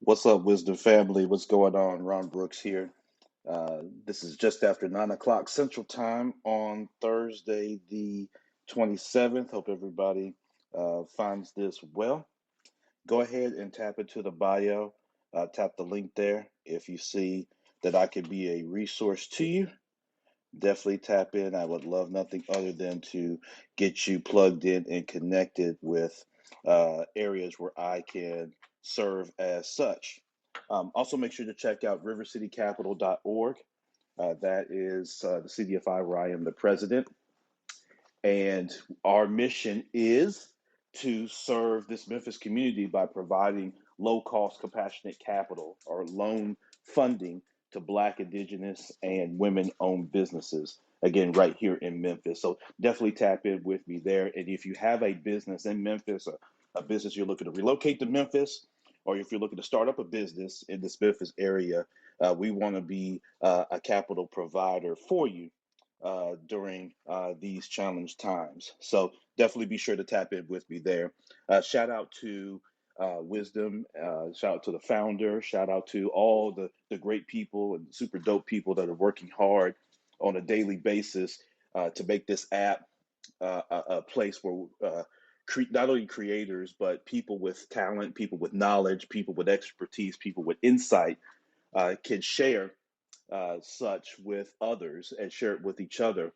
What's up, Wisdom family? What's going on? Ron Brooks here. This is just after 9 o'clock Central Time on Thursday, the 27th. Hope everybody finds this well. Go ahead and tap into the bio, tap the link there. If you see that I could be a resource to you, definitely tap in. I would love nothing other than to get you plugged in and connected with areas where I can serve as such. Also, make sure to check out rivercitycapital.org. That is the CDFI where I am the president. And our mission is to serve this Memphis community by providing low cost, compassionate capital or loan funding to Black, Indigenous, and women owned businesses. Again, right here in Memphis. So definitely tap in with me there. And if you have a business in Memphis, a business you're looking to relocate to Memphis, or if you're looking to start up a business in this Memphis area, we want to be a capital provider for you during these challenge times. So definitely be sure to tap in with me there. Shout out to Wisdom, shout out to the founder, shout out to all the great people and super dope people that are working hard on a daily basis to make this app a place where not only creators, but people with talent, people with knowledge, people with expertise, people with insight can share such with others and share it with each other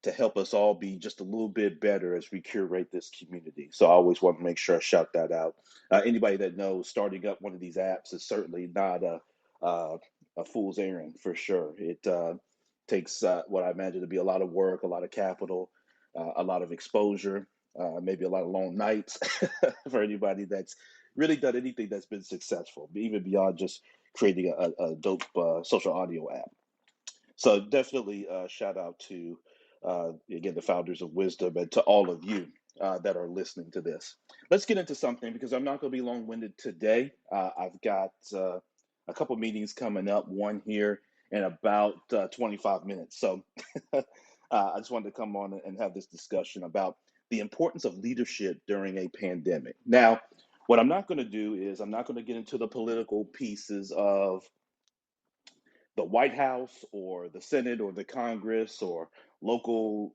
to help us all be just a little bit better as we curate this community. So I always want to make sure I shout that out. Anybody that knows starting up one of these apps is certainly not uh, a fool's errand for sure. It takes what I imagine to be a lot of work, a lot of capital, a lot of exposure, maybe a lot of long nights for anybody that's really done anything that's been successful, even beyond just creating a dope social audio app. So definitely shout out to again the founders of Wisdom and to all of you that are listening to this. Let's get into something because I'm not going to be long-winded today. I've got a couple meetings coming up. One here in about 25 minutes. So I just wanted to come on and have this discussion about the importance of leadership during a pandemic. Now, what I'm not going to do is I'm not going to get into the political pieces of the White House or the Senate or the Congress or local,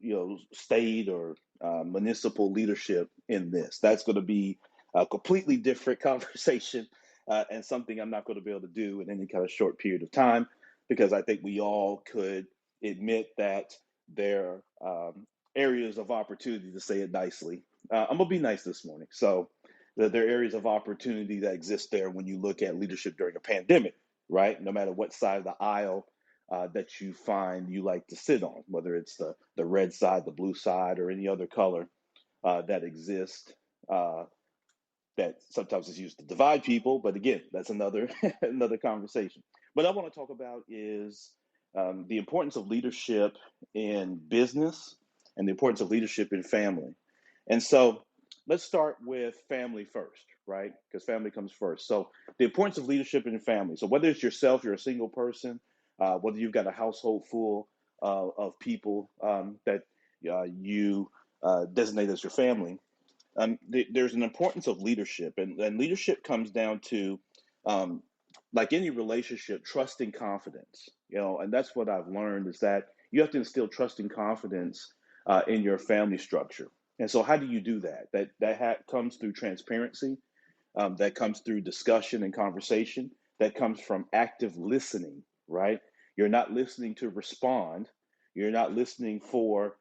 state or municipal leadership in this. That's going to be a completely different conversation and something I'm not going to be able to do in any kind of short period of time because I think we all could admit that there are areas of opportunity, to say it nicely. I'm going to be nice this morning. So there are areas of opportunity that exist there when you look at leadership during a pandemic, right? No matter what side of the aisle that you find you like to sit on, whether it's the red side, the blue side, or any other color that exists. That sometimes is used to divide people, but again, that's another another conversation. What I want to talk about is the importance of leadership in business and the importance of leadership in family. And so let's start with family first, right? Because family comes first. So the importance of leadership in family. So whether it's yourself, you're a single person, whether you've got a household full of people that you designate as your family, there's an importance of leadership, and leadership comes down to, um, like any relationship, trust and confidence. And that's what I've learned is that you have to instill trust and confidence in your family structure. And so, how do you do that? That comes through transparency. That comes through discussion and conversation. That comes from active listening. Right? You're not listening to respond. You're not listening for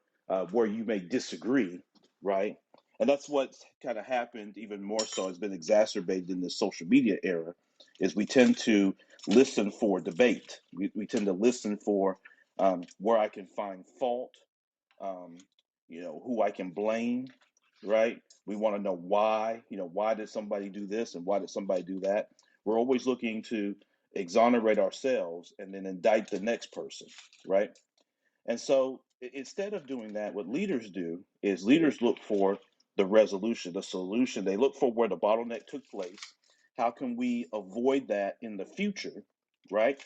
where you may disagree. Right? And that's what's kind of happened even more so has been exacerbated in this social media era is we tend to listen for debate. We tend to listen for where I can find fault, um, who I can blame, right? We want to know why, why did somebody do this and why did somebody do that? We're always looking to exonerate ourselves and then indict the next person, right? And so instead of doing that, what leaders do is leaders look for the resolution, the solution. They look for where the bottleneck took place. How can we avoid that in the future, right?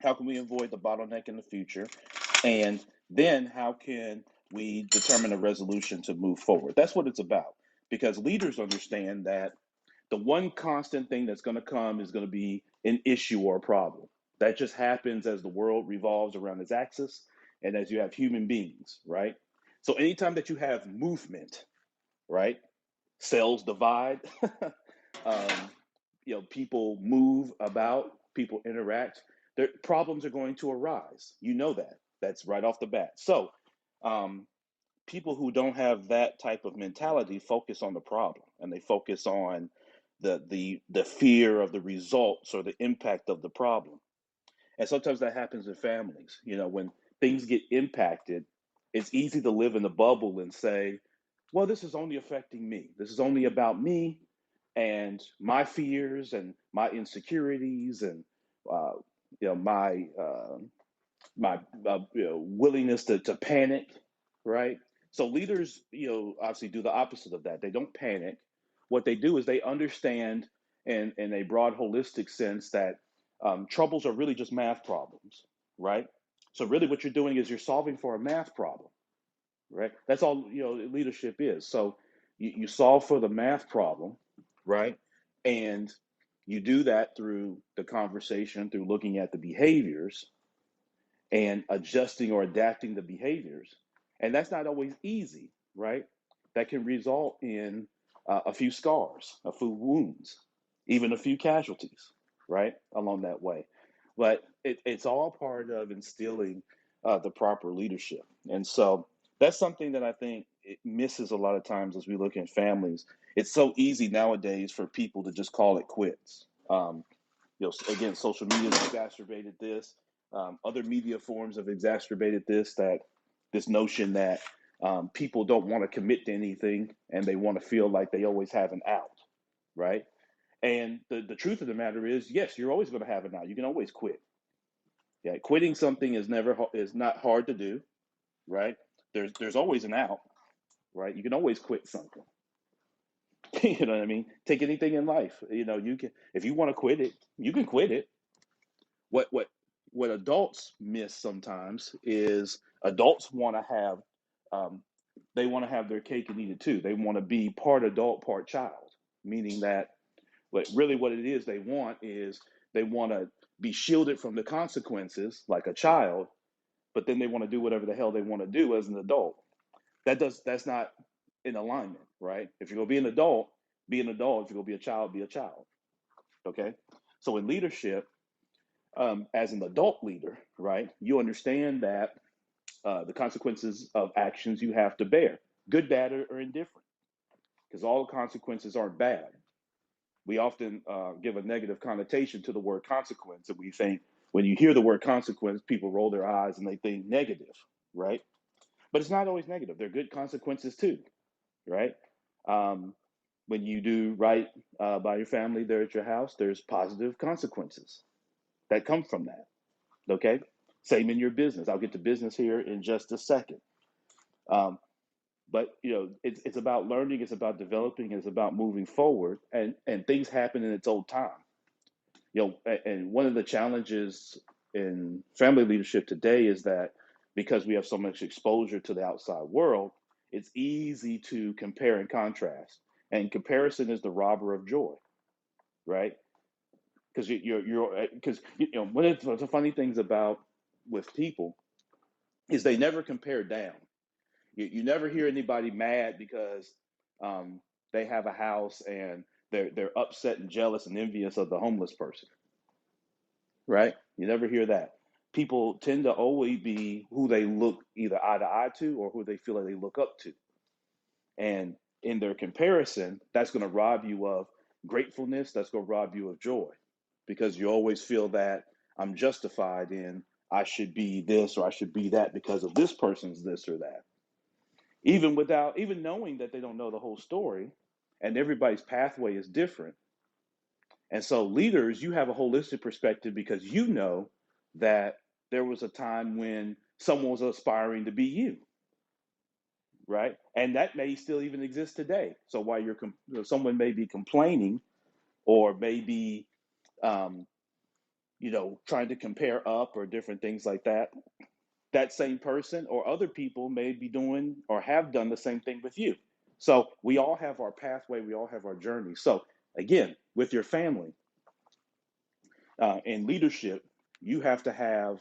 How can we avoid the bottleneck in the future? And then how can we determine a resolution to move forward? That's what it's about. Because leaders understand that The one constant thing that's going to come is going to be an issue or a problem. That just happens as the world revolves around its axis and as you have human beings, right? So anytime that you have movement, right? Cells divide, um, people move about, people interact. Their problems are going to arise. You know that. That's right off the bat. So um, people who don't have that type of mentality focus on the problem and they focus on the fear of the results or the impact of the problem. And sometimes that happens in families. When things get impacted, it's easy to live in a bubble and say, well, this is only affecting me. This is only about me and my fears and my insecurities and uh, my willingness to panic, right? So leaders, obviously do the opposite of that. They don't panic. What they do is they understand in a broad, holistic sense that troubles are really just math problems, right? So really, what you're doing is you're solving for a math problem, right? That's all leadership is. So you solve for the math problem, right? And you do that through the conversation, through looking at the behaviors and adjusting or adapting the behaviors. And that's not always easy, right? That can result in a few scars, a few wounds, even a few casualties, right? Along that way. But it's all part of instilling the proper leadership. And so that's something that I think it misses a lot of times as we look at families. It's so easy nowadays for people to just call it quits. Again, social media has exacerbated this. Other media forms have exacerbated this notion that people don't want to commit to anything and they want to feel like they always have an out, right? And the truth of the matter is, yes, you're always going to have an out. You can always quit. Yeah, quitting something is not hard to do, right? There's always an out, right? You can always quit something. You know what I mean? Take anything in life. You can, if you want to quit it, you can quit it. What adults miss sometimes is adults want to have um, they want to have their cake and eat it too. They want to be part adult, part child, meaning that what it is they want to be shielded from the consequences like a child, but then they want to do whatever the hell they want to do as an adult. That's not in alignment, right? If you're gonna be an adult, be an adult. If you're gonna be a child, be a child. Okay. So in leadership, as an adult leader, right, you understand that the consequences of actions you have to bear, good, bad, or indifferent, because all consequences aren't bad. We often give a negative connotation to the word consequence, and we think when you hear the word consequence, people roll their eyes and they think negative, right? But it's not always negative. There are good consequences too, right? Um, when you do right by your family there at your house, there's positive consequences that come from that. Okay. Same in your business. I'll get to business here in just a second. Um, but it's about learning, it's about developing, it's about moving forward, and things happen in its own time. And one of the challenges in family leadership today is that because we have so much exposure to the outside world, it's easy to compare and contrast. And comparison is the robber of joy, right? Because one of the funny things about with people is they never compare down. You never hear anybody mad because they have a house and they're upset and jealous and envious of the homeless person, right? You never hear that. People tend to always be who they look either eye to eye to or who they feel like they look up to. And in their comparison, that's going to rob you of gratefulness. That's going to rob you of joy because you always feel that I'm justified in I should be this or I should be that because of this person's this or that. Even knowing that they don't know the whole story and everybody's pathway is different. And so leaders, you have a holistic perspective because you know that there was a time when someone was aspiring to be you, right? And that may still even exist today. So while someone may be complaining or maybe um, trying to compare up or different things like that, that same person or other people may be doing or have done the same thing with you. So we all have our pathway, we all have our journey. So again, with your family. In leadership, you have to have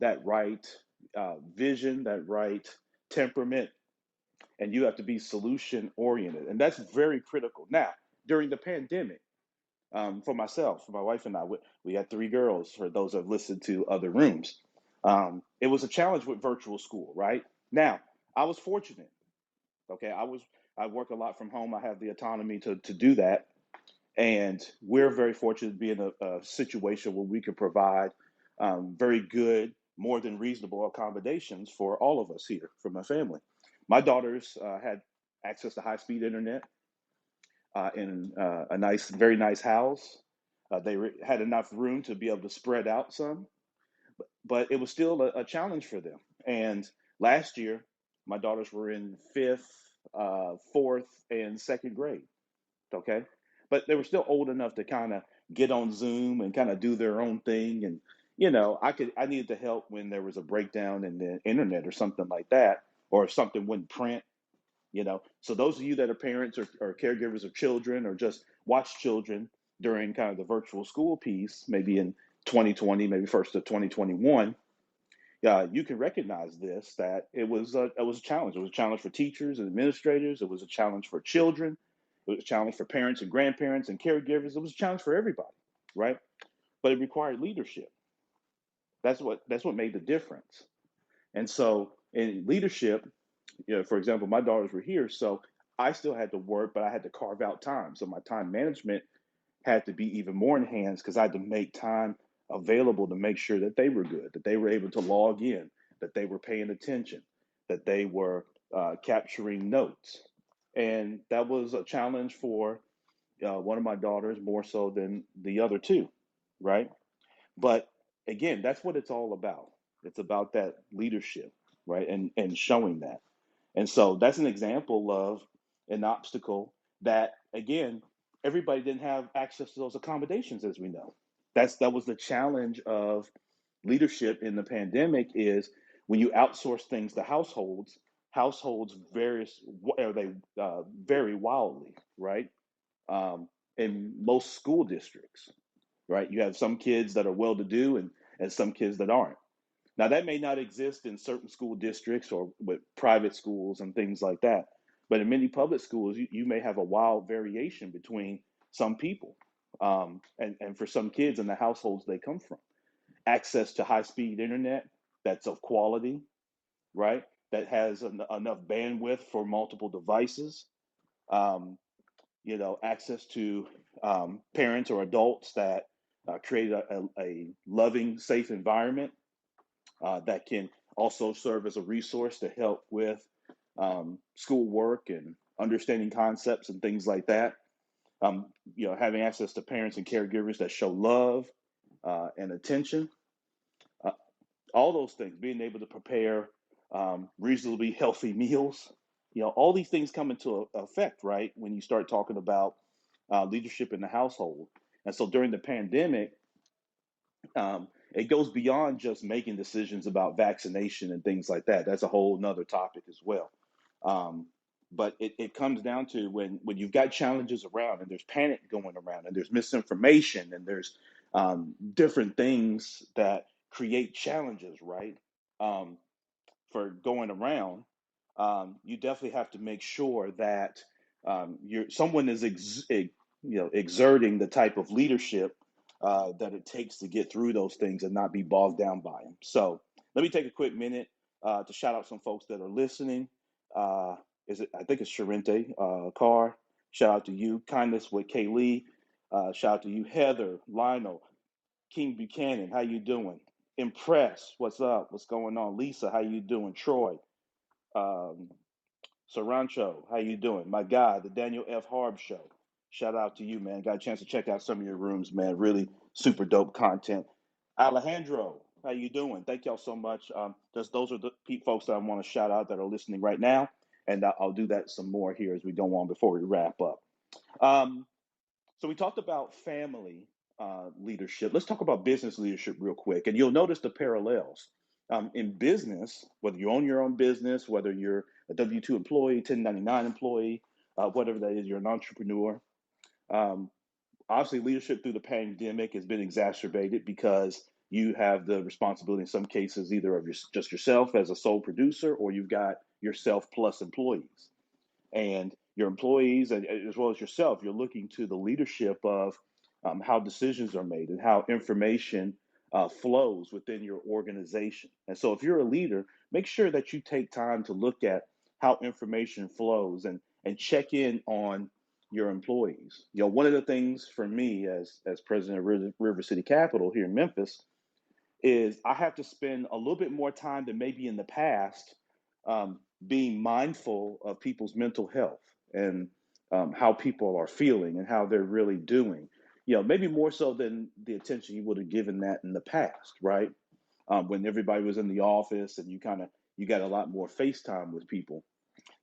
that right vision, that right temperament, and you have to be solution oriented. And that's very critical. Now, during the pandemic, for myself, for my wife and I, we had three girls, for those that have listened to other rooms. It was a challenge with virtual school, right? Now, I was fortunate. Okay, I work a lot from home. I have the autonomy to do that. And we're very fortunate to be in a situation where we can provide very good, more than reasonable accommodations for all of us here, for my family. My daughters had access to high-speed internet in a nice, very nice house. Had enough room to be able to spread out some, but it was still a challenge for them. And last year, my daughters were in fifth, fourth, and second grade. Okay, but they were still old enough to kind of get on Zoom and kind of do their own thing. And I needed to help when there was a breakdown in the internet or something like that, or if something wouldn't print. So those of you that are parents or caregivers of children or just watch children during kind of the virtual school piece, maybe in 2020, maybe first of 2021, you can recognize this, that it was a challenge. It was a challenge for teachers and administrators. It was a challenge for children. It was a challenge for parents and grandparents and caregivers. It was a challenge for everybody, right? But it required leadership. That's what made the difference. And so in leadership, for example, my daughters were here, so I still had to work, but I had to carve out time. So my time management had to be even more enhanced because I had to make time available to make sure that they were good, that they were able to log in, that they were paying attention, that they were capturing notes. And that was a challenge for one of my daughters more so than the other two, right? But again, that's what it's all about. It's about that leadership, right? And showing that. And so that's an example of an obstacle that, again, everybody didn't have access to those accommodations, as we know. That was the challenge of leadership in the pandemic, is when you outsource things to households vary wildly, right? In most school districts, right? You have some kids that are well-to-do and some kids that aren't. Now, that may not exist in certain school districts or with private schools and things like that. But in many public schools, you may have a wild variation between some people and for some kids in the households they come from. Access to high speed internet that's of quality, right? That has enough bandwidth for multiple devices. Um, access to parents or adults that create a loving, safe environment that can also serve as a resource to help with schoolwork and understanding concepts and things like that. Having access to parents and caregivers that show love and attention, uh, all those things, being able to prepare reasonably healthy meals, all these things come into effect, right, when you start talking about leadership in the household. And so during the pandemic, it goes beyond just making decisions about vaccination and things like that. That's a whole nother topic as well. Um, but it comes down to when you've got challenges around and there's panic going around and there's misinformation and there's different things that create challenges, right? Um, for going around, you definitely have to make sure that someone is exerting the type of leadership that it takes to get through those things and not be bogged down by them. So let me take a quick minute to shout out some folks that are listening. I think it's Sharente Carr. Shout out to you. Kindness with Kaylee. Shout out to you, Heather, Lionel, King Buchanan. How you doing? Impress. What's up? What's going on? Lisa, how you doing? Troy, um, Sarancho, how you doing? My guy, the Daniel F. Harb Show. Shout out to you, man. Got a chance to check out some of your rooms, man. Really super dope content. Alejandro, how you doing? Thank y'all so much. Those are the folks that I want to shout out that are listening right now, and I'll do that some more here as we go on before we wrap up. So we talked about family leadership. Let's talk about business leadership real quick, and you'll notice the parallels. In business, whether you own your own business, whether you're a W-2 employee, 1099 employee, whatever that is, you're an entrepreneur. Um, Obviously, leadership through the pandemic has been exacerbated because you have the responsibility in some cases either of just yourself as a sole producer, or you've got yourself plus employees. And your employees, as well as yourself, you're looking to the leadership of how decisions are made and how information flows within your organization. And so, if you're a leader, make sure that you take time to look at how information flows and check in on your employees. One of the things for me as president of River City Capital here in Memphis is I have to spend a little bit more time than maybe in the past being mindful of people's mental health and how people are feeling and how they're really doing. Maybe more so than the attention you would have given that in the past, right? When everybody was in the office and you got a lot more FaceTime with people.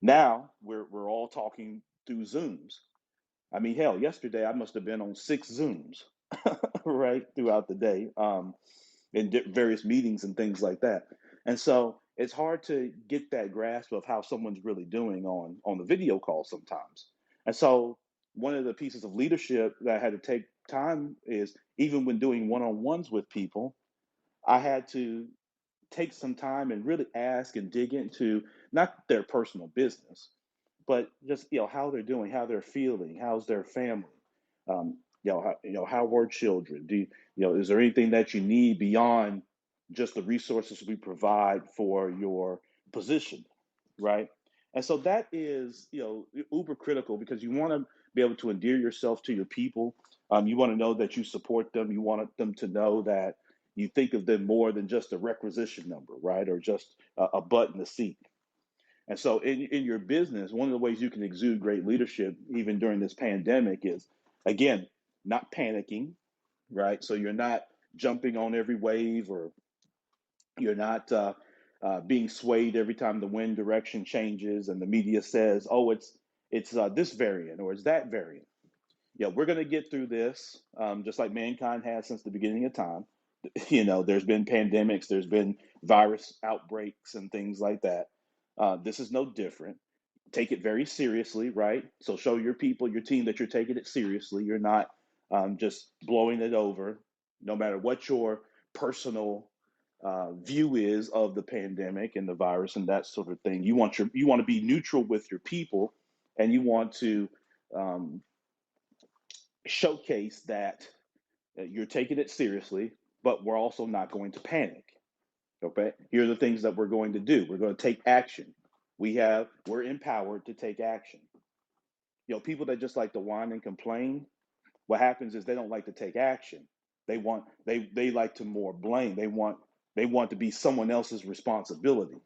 Now we're all talking through Zooms. I mean, hell, yesterday I must have been on 6 Zooms, right, throughout the day. In various meetings and things like that. And so it's hard to get that grasp of how someone's really doing on the video call sometimes. And so one of the pieces of leadership that I had to take time is even when doing one-on-ones with people, I had to take some time and really ask and dig into not their personal business, but just how they're doing, how they're feeling, how's their family, how are children? Is there anything that you need beyond just the resources we provide for your position, right? And so that is uber critical because you want to be able to endear yourself to your people. You want to know that you support them. You want them to know that you think of them more than just a requisition number, right? Or just a butt in the seat. And so in your business, one of the ways you can exude great leadership, even during this pandemic, is again, not panicking, right? So you're not jumping on every wave, or you're not being swayed every time the wind direction changes and the media says, oh, it's this variant or it's that variant. We're going to get through this, just like mankind has since the beginning of time. There's been pandemics, there's been virus outbreaks and things like that. This is no different. Take it very seriously, right? So show your people, your team, that you're taking it seriously. You're not just blowing it over, no matter what your personal view is of the pandemic and the virus and that sort of thing. You want to be neutral with your people, and you want to um, showcase that you're taking it seriously, but we're also not going to panic. Okay, here are the things that we're going to do. We're going to take action. We're empowered to take action. People that just like to whine and complain, what happens is they don't like to take action. They like to more blame. They want to be someone else's responsibility,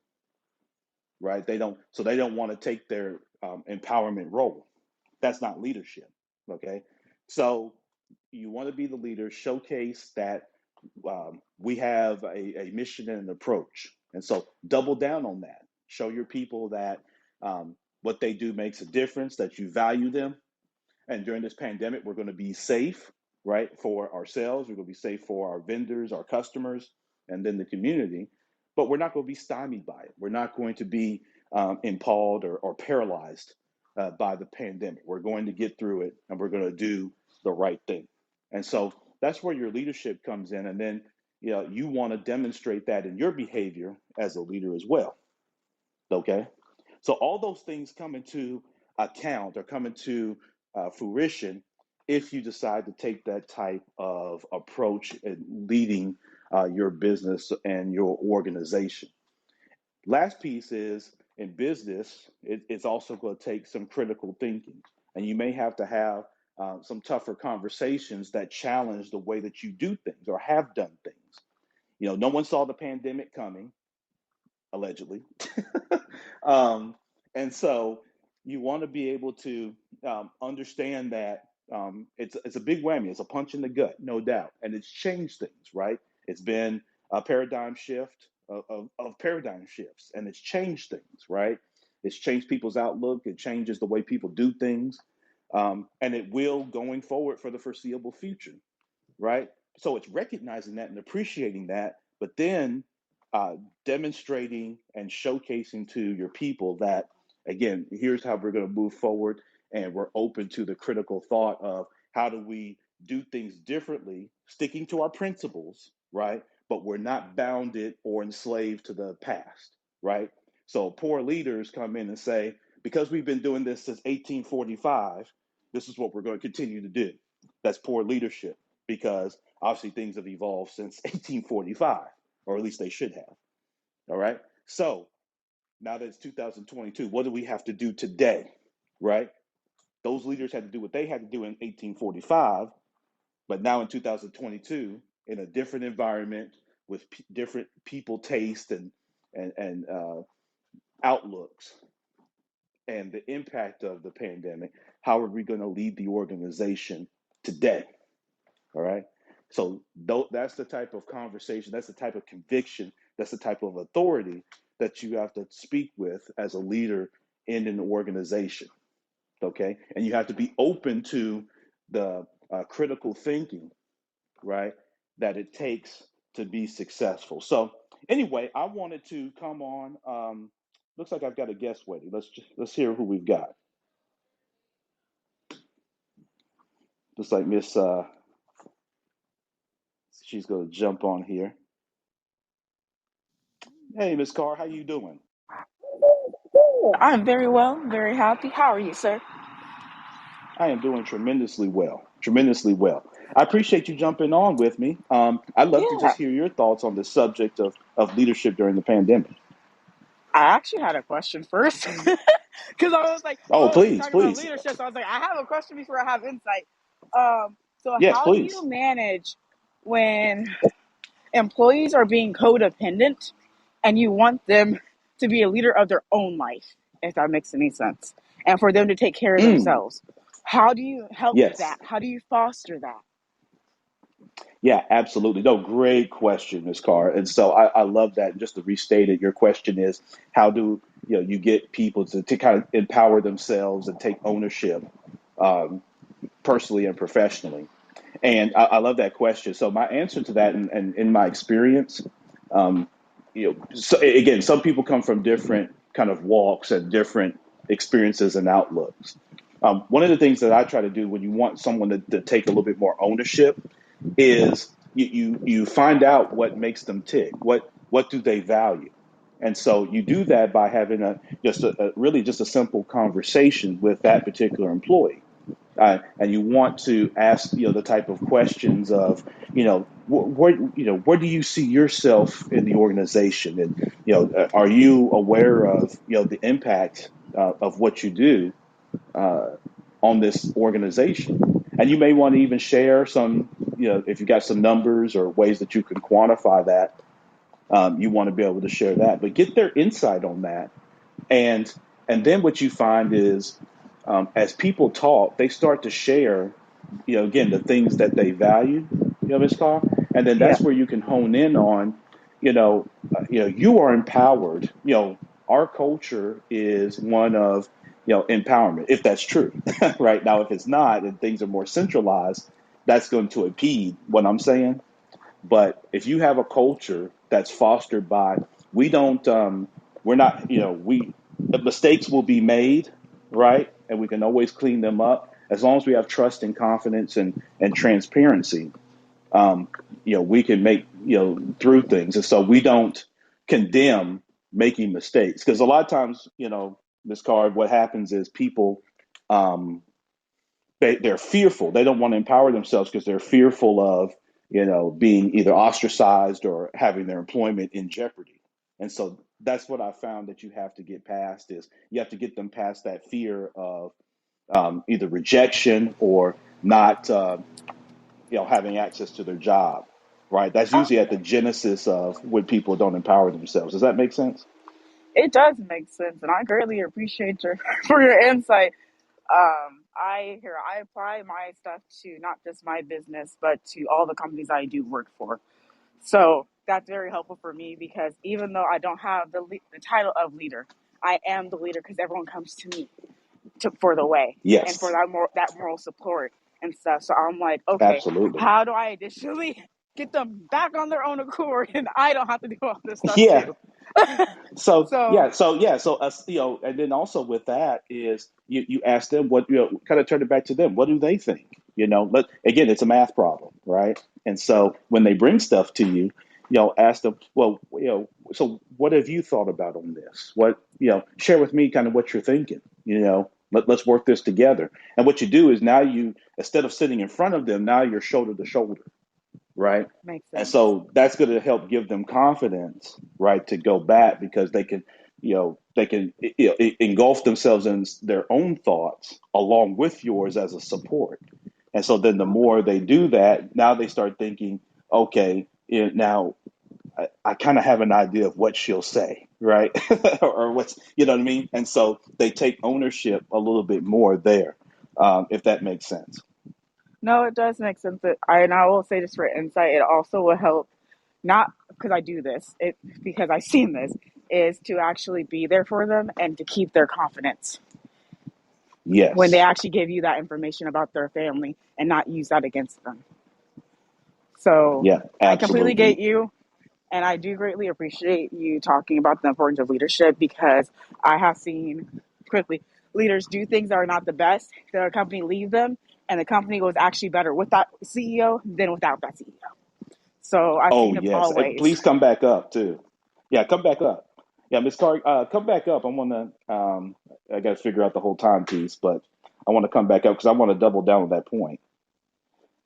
right? They don't want to take their empowerment role. That's not leadership. Okay, so you want to be the leader, showcase that we have a mission and an approach. And so double down on that. Show your people that what they do makes a difference, that you value them. And during this pandemic, we're going to be safe, right, for ourselves. We're going to be safe for our vendors, our customers, and then the community. But we're not going to be stymied by it. We're not going to be impalled or paralyzed by the pandemic. We're going to get through it, and we're going to do the right thing. And so that's where your leadership comes in. And then you want to demonstrate that in your behavior as a leader as well. Okay. So all those things come into account or come into fruition if you decide to take that type of approach in leading your business and your organization. Last piece is in business, it's also going to take some critical thinking. And you may have to have some tougher conversations that challenge the way that you do things or have done things. No one saw the pandemic coming, allegedly. um, and so you want to be able to understand that it's a big whammy. It's a punch in the gut, no doubt, and it's changed things, right? It's been a paradigm shift of paradigm shifts, and it's changed things, right? It's changed people's outlook. It changes the way people do things, and it will going forward for the foreseeable future, right? So it's recognizing that and appreciating that, but then uh, demonstrating and showcasing to your people that, again, here's how we're going to move forward. and we're open to the critical thought of how do we do things differently, sticking to our principles, right? But we're not bounded or enslaved to the past, right? So poor leaders come in and say, because we've been doing this since 1845, this is what we're going to continue to do. That's poor leadership because obviously things have evolved since 1845, or at least they should have. All right. So now that it's 2022, what do we have to do today? Right? Those leaders had to do what they had to do in 1845, but now in 2022, in a different environment with different people taste and outlooks and the impact of the pandemic, how are we going to lead the organization today? All right. So that's the type of conversation, that's the type of conviction, that's the type of authority that you have to speak with as a leader in an organization. Okay. And you have to be open to the critical thinking, right, that it takes to be successful. So, anyway, I wanted to come on. Looks like I've got a guest waiting. Let's hear who we've got. Looks like Miss she's going to jump on here. Hey, Miss Carr, how you doing? I'm very well, very happy. How are you, sir? I am doing tremendously well. Tremendously well. I appreciate you jumping on with me. I'd love to Yeah, just hear your thoughts on the subject of leadership during the pandemic. I actually had a question first because I was like, Oh, "Oh, he's please, talking about please. leadership." So I was like, "I have a question before I have insight." So Yes, how do please. you manage when employees are being codependent and you want them to be a leader of their own life, if that makes any sense, and for them to take care of Mm, themselves? How do you help yes. that? How do you foster that? Yeah, absolutely. No, great question, Ms. Carr. And so I love that. And just to restate it, your question is how do you get people to kind of empower themselves and take ownership um, personally and professionally? And I love that question. So my answer to that, and in my experience, um, so again, some people come from different kind of walks and different experiences and outlooks. One of the things that I try to do when you want someone to take a little bit more ownership is you find out what makes them tick, what do they value, and so you do that by having a really just a simple conversation with that particular employee. And you want to ask the type of questions of where do you see yourself in the organization, and are you aware of the impact of what you do uh, on this organization. And you may want to even share some, if you got some numbers or ways that you can quantify that, you want to be able to share that. But get their insight on that, and then what you find is, as people talk, they start to share, again, the things that they value, Ms. Carr, and then Yeah. that's where you can hone in on, you are empowered. Our culture is one of, empowerment, if that's true, right? Now, if it's not, and things are more centralized, that's going to impede what I'm saying. But if you have a culture that's fostered by, we don't, we're not, the mistakes will be made, right? And we can always clean them up as long as we have trust and confidence and transparency. Um, we can make, through things. And so we don't condemn making mistakes because a lot of times, Ms. Card, what happens is people, um, they're fearful. They don't want to empower themselves because they're fearful of, being either ostracized or having their employment in jeopardy. And so that's what I found that you have to get past is you have to get them past that fear of either rejection or not, having access to their job. Right. That's usually at the genesis of when people don't empower themselves. Does that make sense? It does make sense, and I greatly appreciate your for your insight. I apply my stuff to not just my business, but to all the companies I do work for. So that's very helpful for me because even though I don't have the title of leader, I am the leader because everyone comes to me for the way and for Yes, that moral support and stuff. So I'm like, okay, absolutely. how do I additionally get them back on their own accord, and I don't have to do all this stuff Yeah, too? So So yeah, and then also with that is you ask them what kind of turn it back to them. What do they think? But again, it's a math problem, right? And so when they bring stuff to you, ask them, well, so what have you thought about on this? What share with me kind of what you're thinking. Let's work this together. And what you do is now instead of sitting in front of them, now you're shoulder to shoulder, right? makes And sense. so that's going to help give them confidence, right, to go back because they can engulf themselves in their own thoughts along with yours as a support. And so then the Okay. more they do that, now they start thinking, okay, now I kind of have an idea of what she'll say, right? Or what's, you know what I mean? And so they take ownership a little bit more there, if that makes sense. No, it does make sense. And I will say this for insight, it also will help, not because I do this, it because I've seen this, is to actually be there for them and to keep their confidence when they Yes. actually give you that information about their family and not use that against them. So Yeah, I completely get absolutely. you. And I do greatly appreciate you talking about the importance of leadership because I have seen quickly leaders do things that are not the best. Their company leave them, and the company was actually better with that CEO than without that CEO. So I've Oh seen it yes. all ways. Please come back up too. Yeah, come back up. Yeah, Miss Carr, come back up. I got to figure out the whole time piece, but I want to come back up because I want to double down on that point.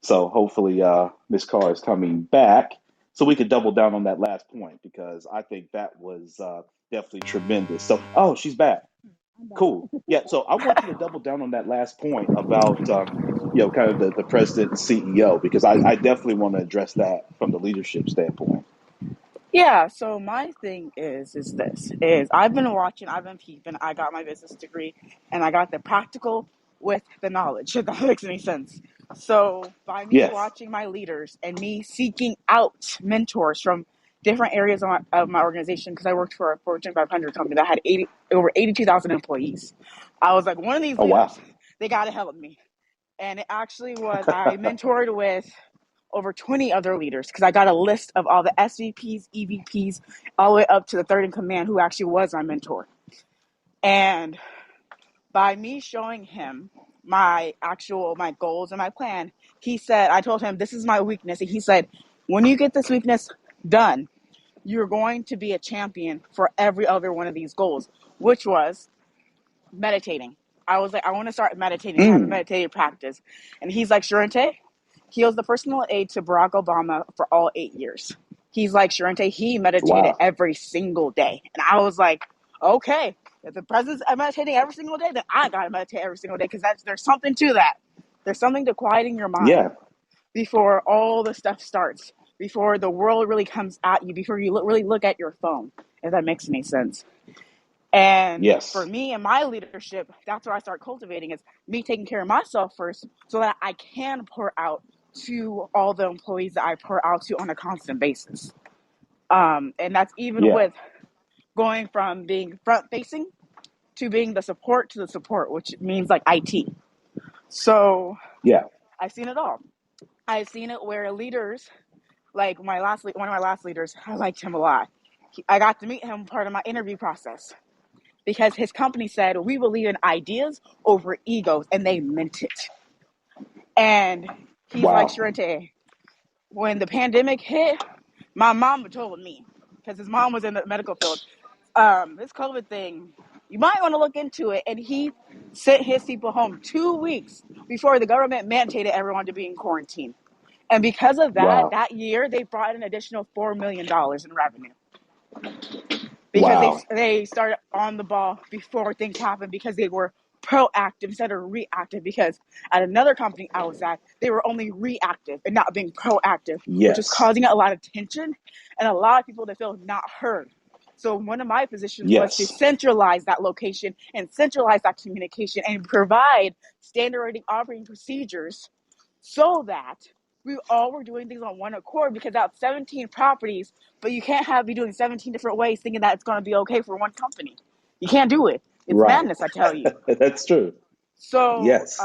So hopefully, Miss Carr is coming back so we could double down on that last point because I think that was definitely tremendous. So, oh, she's back. I'm back. Cool. Yeah. So I want you to double down on that last point about, kind of the president and CEO because I definitely want to address that from the leadership standpoint. Yeah, so my thing is this is I've been watching, I've been peeping, I got my business degree and I got the practical with the knowledge, if that makes any sense. So by me Yes. watching my leaders and me seeking out mentors from different areas of my organization, because I worked for a Fortune 500 company that had over 82,000 employees. I was like, one of these Oh, leaders, wow. they got to help me. And it actually was, I mentored with over 20 other leaders because I got a list of all the SVPs, EVPs, all the way up to the third in command who actually was my mentor. And by me showing him my goals and my plan, he said, I told him, this is my weakness. And he said, when you get this weakness done, you're going to be a champion for every other one of these goals, which was meditating. I was like, I want to start meditating, have a Mm, meditative practice. And he's like, Sharente, he was the personal aide to Barack Obama for all 8 years. He's like, Sharente, he meditated wow. every single day. And I was like, okay, if the president's meditating every single day, then I got to meditate every single day because there's something to that. There's something to quieting your mind Yeah. before all the stuff starts, before the world really comes at you, before you really look at your phone, if that makes any sense. And for Yes. me and my leadership, that's what I start cultivating is me taking care of myself first so that I can pour out to all the employees that I pour out to on a constant basis. And that's even Yeah. with going from being front facing to being the support to the support, which means like IT. So Yeah. I've seen it all. I've seen it where leaders, like one of my last leaders, I liked him a lot. I got to meet him part of my interview process because his company said, we believe in ideas over egos, and they meant it. And he's like, Wow. Sharente, when the pandemic hit, my mom told me, because his mom was in the medical field, this COVID thing, you might want to look into it. And he sent his people home 2 weeks before the government mandated everyone to be in quarantine. And because of that, Wow. that year, they brought an additional $4 million in revenue because they Wow. they started on the ball before things happened because they were proactive instead of reactive. Because at another company I was at, they were only reactive and not being proactive, which was Yes. causing a lot of tension and a lot of people to feel not heard. So one of my positions was to Yes. centralize that location and centralize that communication and provide standard operating procedures so that we all were doing things on one accord because out of 17 properties, but you can't be doing 17 different ways thinking that it's going to be okay for one company. You can't do it. It's Right. madness, I tell you. That's true. So, Yes.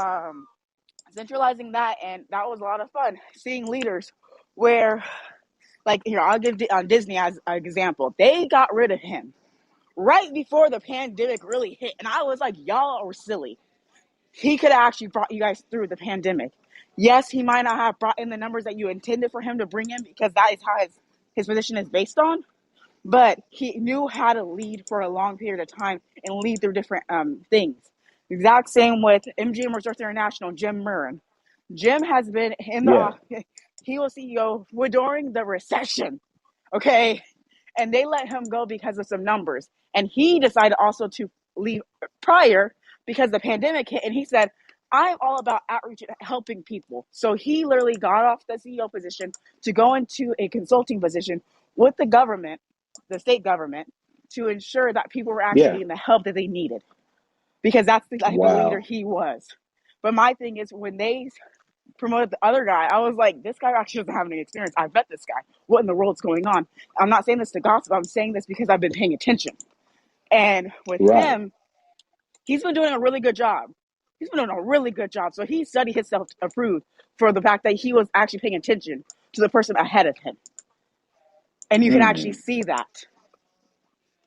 centralizing that, and that was a lot of fun. Seeing leaders where Like here, I'll give on Disney as an example. They got rid of him right before the pandemic really hit, and I was like, y'all are silly. He could have actually brought you guys through the pandemic. Yes, he might not have brought in the numbers that you intended for him to bring in because that is how his position is based on. But he knew how to lead for a long period of time and lead through different things. Exact same with MGM Resorts International, Jim Murren. Jim has been in Yeah. the he was CEO during the recession, okay, and they let him go because of some numbers. And he decided also to leave prior because the pandemic hit, and he said, I'm all about outreach and helping people. So he literally got off the CEO position to go into a consulting position with the government, the state government, to ensure that people were actually Yeah. getting the help that they needed, because that's the type of leader Wow. he was. But my thing is, when they promoted the other guy, I was like, this guy actually doesn't have any experience. I bet this guy. What in the world's going on? I'm not saying this to gossip. I'm saying this because I've been paying attention. And with Right. him, he's been doing a really good job. He's been doing a really good job. So he studied himself approved for the fact that he was actually paying attention to the person ahead of him. And you can actually Mm. see that.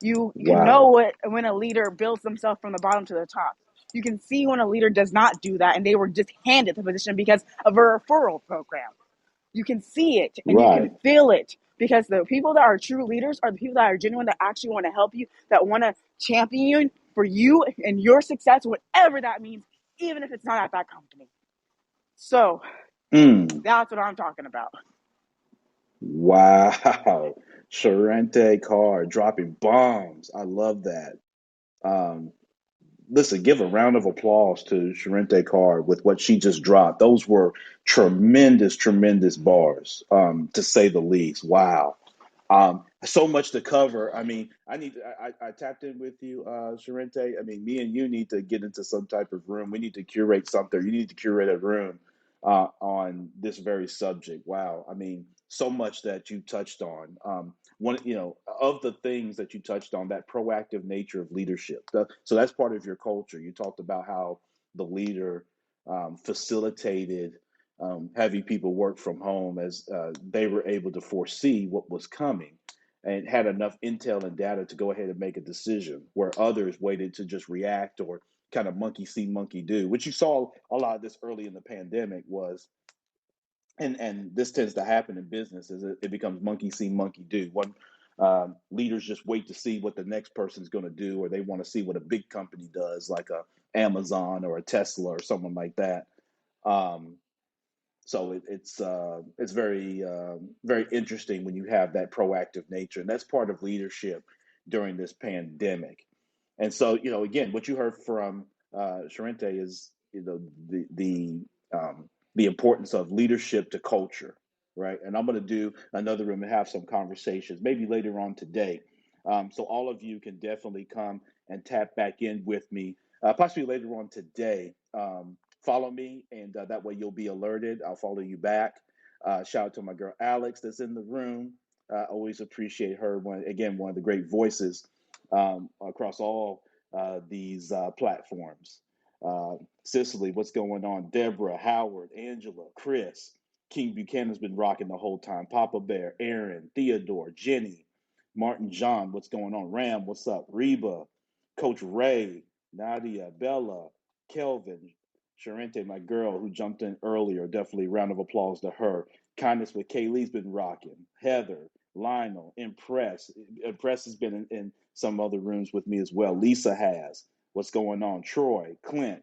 You can know Wow. when a leader builds themselves from the bottom to the top. You can see when a leader does not do that and they were just handed the position because of a referral program. You can see it and you can Right. feel it, because the people that are true leaders are the people that are genuine, that actually want to help you, that want to champion you for you and your success, whatever that means, even if it's not at that company. So Mm. that's what I'm talking about. Wow. Sharente Carr dropping bombs. I love that. Um, Listen, give a round of applause to Sharente Carr with what she just dropped. Those were tremendous, tremendous bars, to say the least. Wow. So much to cover. I mean, I tapped in with you, Sharente. I mean, me and you need to get into some type of room. We need to curate something. You need to curate a room on this very subject. Wow. I mean, so much that you touched on. One, of the things that you touched on, that proactive nature of leadership. So that's part of your culture. You talked about how the leader facilitated having people work from home as they were able to foresee what was coming and had enough intel and data to go ahead and make a decision, where others waited to just react or kind of monkey see, monkey do, which you saw a lot of this early in the pandemic was, and this tends to happen in business, is it becomes monkey see, monkey do. One leaders just wait to see what the next person's going to do, or they want to see what a big company does, like a Amazon or a Tesla or someone like that. Um, so it's very very interesting when you have that proactive nature, and that's part of leadership during this pandemic. And so, again, what you heard from Sharente is, the importance of leadership to culture, right? And I'm going to do another room and have some conversations, maybe later on today. So all of you can definitely come and tap back in with me, possibly later on today. Follow me, and that way you'll be alerted. I'll follow you back. Shout out to my girl Alex that's in the room. Always appreciate her. One of the great voices across all these platforms. Cicely, what's going on? Deborah, Howard, Angela, Chris, King Buchanan's been rocking the whole time. Papa Bear, Aaron, Theodore, Jenny, Martin John, what's going on? Ram, what's up? Reba, Coach Ray, Nadia, Bella, Kelvin, Sharente, my girl who jumped in earlier. Definitely round of applause to her. Kindness with Kaylee's been rocking. Heather, Lionel, Impress. Impress has been in some other rooms with me as well. Lisa has. What's going on? Troy, Clint,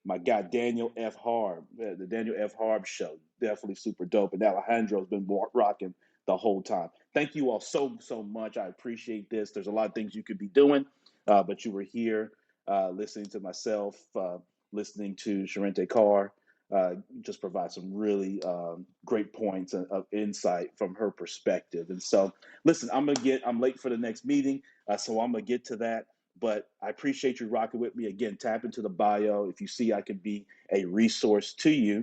my guy Daniel F. Harb, the Daniel F. Harb show. Definitely super dope. And Alejandro's been rocking the whole time. Thank you all so much. I appreciate this. There's a lot of things you could be doing, but you were here listening to myself, listening to Sharente Carr, just provide some really great points of insight from her perspective. And so, listen, I'm late for the next meeting, so I'm gonna get to that. But I appreciate you rocking with me again. Tap into the bio if you see I can be a resource to you.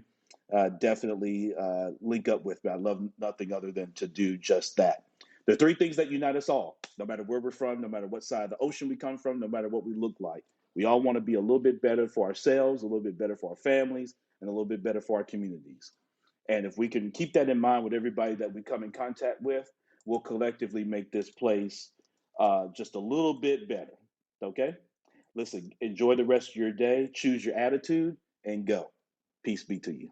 Definitely link up with me. I love nothing other than to do just that. There are three things that unite us all, no matter where we're from, no matter what side of the ocean we come from, no matter what we look like. We all want to be a little bit better for ourselves, a little bit better for our families, and a little bit better for our communities. And if we can keep that in mind with everybody that we come in contact with, we'll collectively make this place just a little bit better. Okay? Listen, enjoy the rest of your day, choose your attitude, and go. Peace be to you.